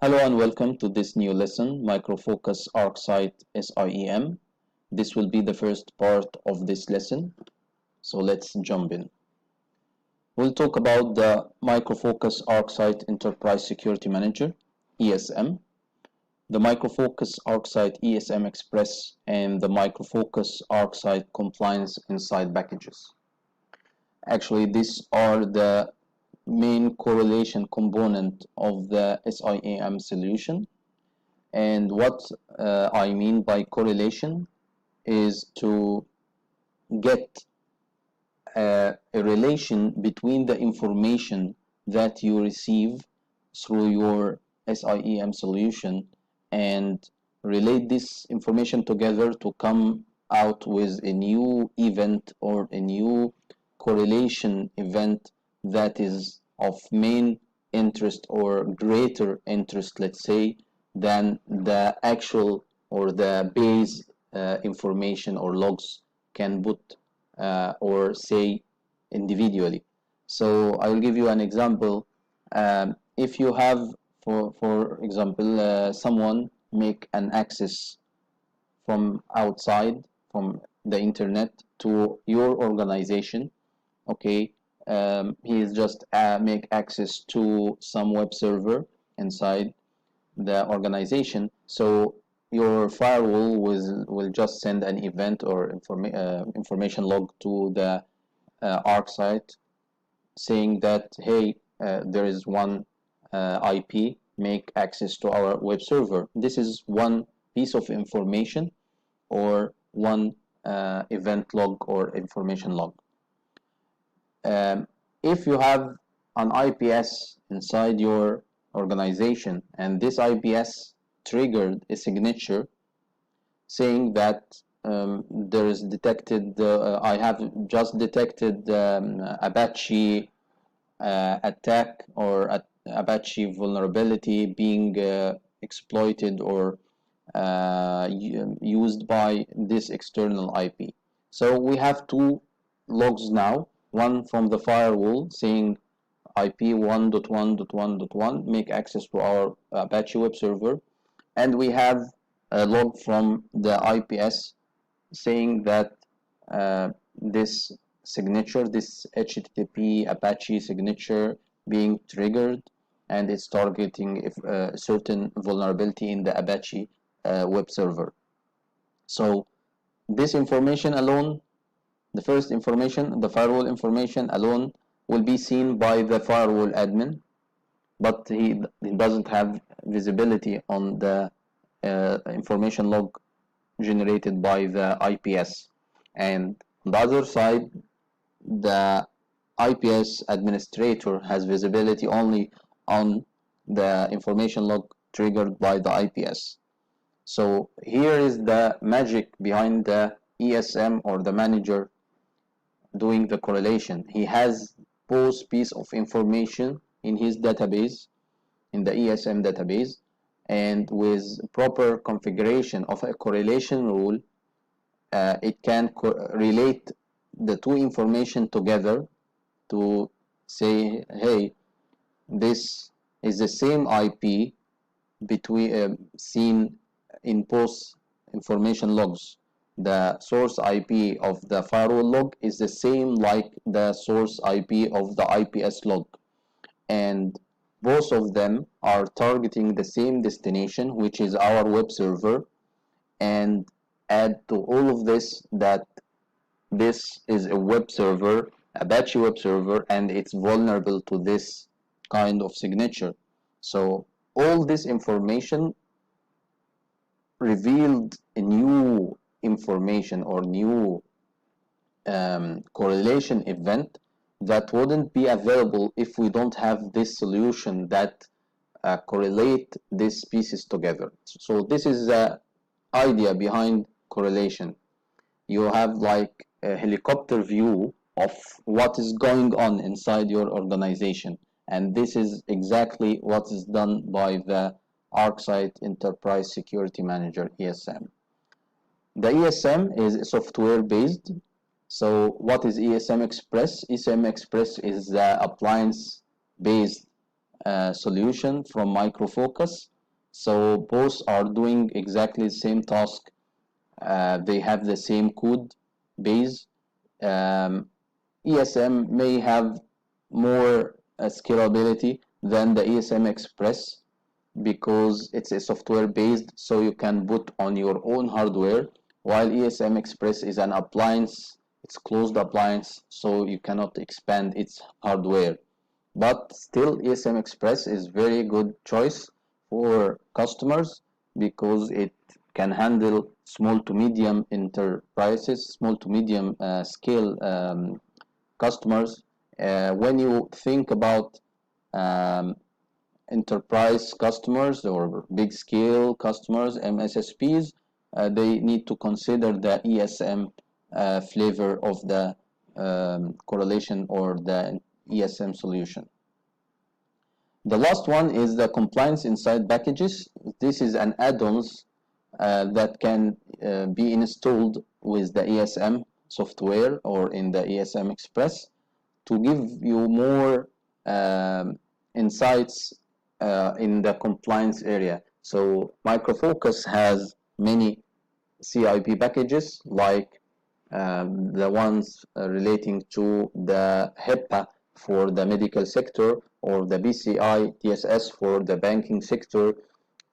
Hello and welcome to this new lesson, Microfocus ArcSight SIEM. This will be the first part of this lesson, so let's jump in. We'll talk about the Microfocus ArcSight Enterprise Security Manager, ESM, the Microfocus ArcSight ESM Express, and the Microfocus ArcSight Compliance Insight packages. Actually, these are the main correlation component of the SIEM solution. And what I mean by correlation is to get a relation between the information that you receive through your SIEM solution and relate this information together to come out with a new event or a new correlation event that is of main interest or greater interest, let's say, than the actual or the base information or logs can put or say individually. So I will give you an example. If you have, for example, someone make an access from outside, from the internet to your organization, okay, he is just make access to some web server inside the organization. So your firewall will just send an event or information log to the ArcSight saying that, hey, there is one IP make access to our web server. This is one piece of information or one event log or information log. If you have an IPS inside your organization and this IPS triggered a signature saying that there is detected, I have just detected Apache attack or Apache vulnerability being exploited or used by this external IP. So we have two logs now. One from the firewall saying IP 1.1.1.1 make access to our Apache web server, and we have a log from the IPS saying that this signature, this HTTP Apache signature being triggered, and it's targeting a certain vulnerability in the Apache web server. So this information alone, the first information, the firewall information alone, will be seen by the firewall admin, but he doesn't have visibility on the information log generated by the IPS. And on the other side, the IPS administrator has visibility only on the information log triggered by the IPS. So here is the magic behind the ESM or the manager doing the correlation. He has both piece of information in his database, in the ESM database, and with proper configuration of a correlation rule, it can relate the two information together to say, hey, this is the same IP between seen in both information logs. The source IP of the firewall log is the same like the source IP of the IPS log, and both of them are targeting the same destination, which is our web server. And add to all of this that this is a web server, Apache web server, and it's vulnerable to this kind of signature. So all this information revealed a new information or new correlation event that wouldn't be available if we don't have this solution that correlate these pieces together. So this is the idea behind correlation. You have like a helicopter view of what is going on inside your organization, and this is exactly what is done by the ArcSight Enterprise Security Manager, ESM. The ESM is software based. So what is ESM Express? ESM Express is the appliance based solution from Microfocus So both are doing exactly the same task. They have the same code base. Um, ESM may have more scalability than the ESM Express because it's a software based, so you can put on your own hardware, while ESM Express is an appliance, it's closed appliance, so you cannot expand its hardware. But still, ESM Express is very good choice for customers because it can handle small to medium enterprises, small to medium scale customers. When you think about um, enterprise customers or big scale customers, MSSPs, they need to consider the ESM flavor of the correlation or the ESM solution. The last one is the compliance inside packages. This is an add-ons that can be installed with the ESM software or in the ESM Express to give you more insights in the compliance area. So Micro Focus has many CIP packages like the ones relating to the HIPAA for the medical sector or the BCI TSS for the banking sector,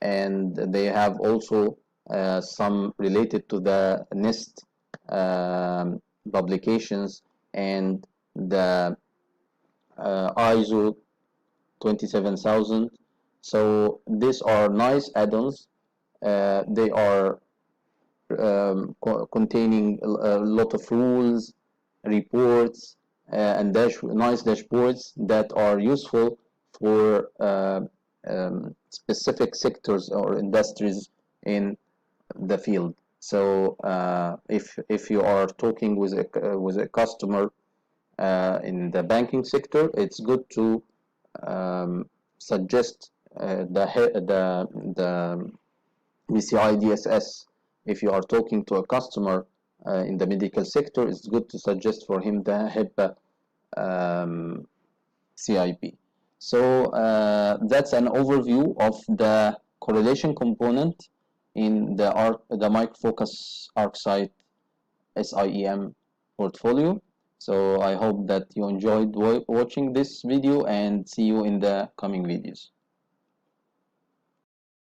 and they have also some related to the NIST publications and the ISO 27000. So these are nice add-ons. They are containing a lot of rules, reports, and nice dashboards that are useful for specific sectors or industries in the field. So if you are talking with a customer in the banking sector, it's good to suggest the BCI DSS. If you are talking to a customer in the medical sector, it's good to suggest for him the HIPAA CIP. So that's an overview of the correlation component in the MicroFocus ArcSight SIEM portfolio. So I hope that you enjoyed watching this video, and see you in the coming videos.